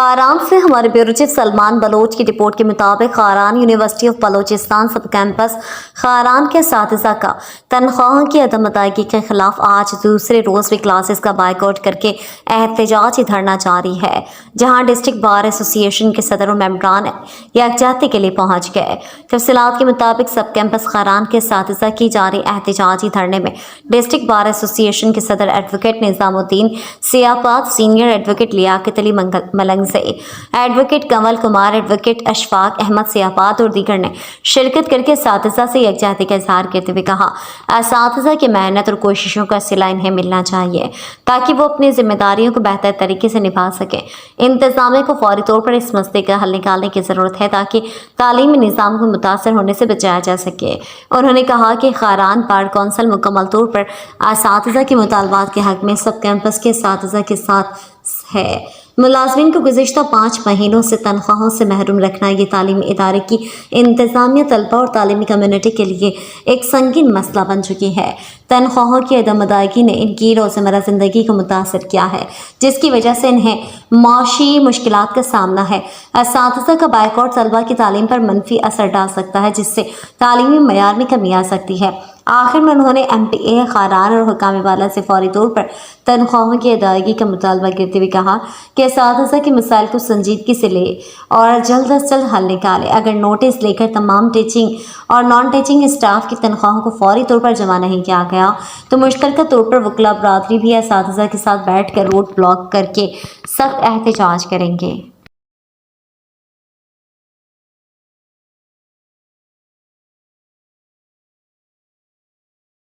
खारान से हमारे bureau chief Salman Bloch की रिपोर्ट के मुताबिक खारान यूनिवर्सिटी ऑफ बलोचिस्तान सब कैंपस खारान के असातिज़ा का तनख्वाह की अदम अदायगी के खिलाफ आज दूसरे रोज़ भी क्लासेस का बाइकआउट करके एहतजाजी धरना जारी है, जहां डिस्ट्रिक्ट बार एसोसिएशन के सदर और मेंबरान यकजहती के लिए पहुंच गए। तफसीलात के मुताबिक सब कैंपस खारान के असातिज़ा की जारी एहतजाजी धरने में डिस्ट्रिक्ट बार एसोसिएशन के सदर advocate Nizamuddin Siyabad, senior advocate Liaquat Ali Malang से एडवोकेट कमल कुमार, एडवोकेट अशफाक अहमद सियाबाद और दीगर ने शिरकत करके असातिज़ा से यकजहती का इजहार करते हुए कहा, असातिज़ा की मेहनत और कोशिशों का सिला इन्हें मिलना चाहिए ताकि वो अपनी जिम्मेदारियों को बेहतर तरीके से निभा सकें। इंतजामिया को फौरी तौर पर इस मसले का हल निकालने की ज़रूरत है ताकि तालीमी निज़ाम को मुतासर होने से बचाया जा सके। उन्होंने कहा कि खारान बार कौंसिल मुकम्मल तौर पर असातिज़ा के मुतालबात के हक में सब कैंपस के असातिज़ा के साथ है। मुलाजमीन को गुज़िश्ता 5 महीनों से तनख्वाहों से महरूम रखना ये तालीमी इदारे की इंतज़ामिया, तलबा और तालीमी कम्यूनिटी के लिए एक संगीन मसला बन चुकी है। तनख्वाहों की अदम अदायगी ने इनकी रोज़मर्रा ज़िंदगी को मुतासर किया है, जिसकी वजह से इन्हें माशी मुश्किलात का सामना है। असातिज़ा का बाइकआउट तलबा की तालीम पर मनफी असर डाल सकता है, जिससे तालीमी मयार में कमी आ सकती है। आखिर में उन्होंने MPA खारान और हुकाम वाला से फौरी तौर पर तनख्वाहों की अदायगी का मुतालबा करते हुए कहा कि असातिज़ा के मसाइल को संजीदगी से ले और जल्द अज जल्द हल निकाले। अगर नोटिस लेकर तमाम टीचिंग और नॉन टीचिंग स्टाफ की तनख्वाहों को फौरी तौर पर जमा नहीं किया गया तो मुश्तरका तौर पर वकला बरादरी भी असातिज़ा के साथ बैठ कर रोड ब्लॉक करके सख्त एहतजाज करेंगे।